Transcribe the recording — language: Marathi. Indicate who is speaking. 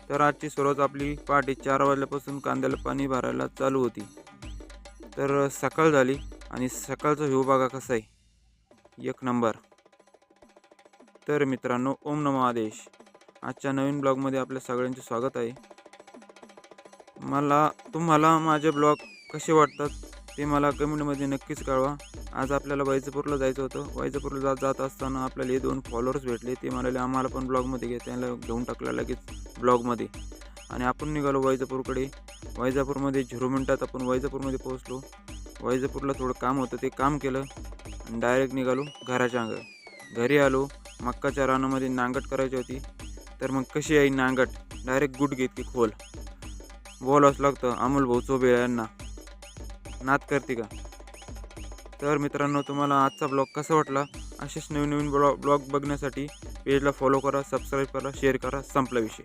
Speaker 1: तर आजची सुरुवात आपली पहाटे 4 वाजल्यापासून कांद्याला पाणी भरायला चालू होती. तर सकाळ झाली आणि सकाळचा व्ह्यू बघा कसा आहे, एक नंबर. तर मित्रांनो, ओम नमो आदेश. आजच्या नवीन ब्लॉगमध्ये आपल्या सगळ्यांचे स्वागत आहे. तुम्हाला माझे ब्लॉग कसे वाटतात ते मला कमेंटमध्ये नक्कीच कळवा. आज आपल्याला वैजापूरला जायचं होतं. वैजापूरला जात असताना आपल्याला हे 2 फॉलोअर्स भेटले. ते म्हणाले आम्हाला पण ब्लॉगमध्ये घ्या. त्याला घेऊन टाकलं लगेच ब्लॉगमध्ये आणि आपण निघालो वैजापूरकडे. वैजापूरमध्ये 0 मिनिटात आपण वैजापूरमध्ये पोहोचलो. वैजापूरला थोडं काम होतं, ते काम केलं आणि डायरेक्ट निघालो घराच्या अंग. घरी आलो. मक्काच्या रानामध्ये नांगट करायची होती. तर मग कशी आहे नांगट, डायरेक्ट गुडघे इतकी खोल. बोलावंच लागतं अमोल भाऊ चोबे यांना. नाद करते का? तर मित्रांनो, तुम्हाला आजचा ब्लॉग कसा वाटला? असेच नवीन नवीन ब्लॉग बघण्यासाठी पेजला फॉलो करा, सबस्क्राईब करा, शेअर करा. संपला विषय.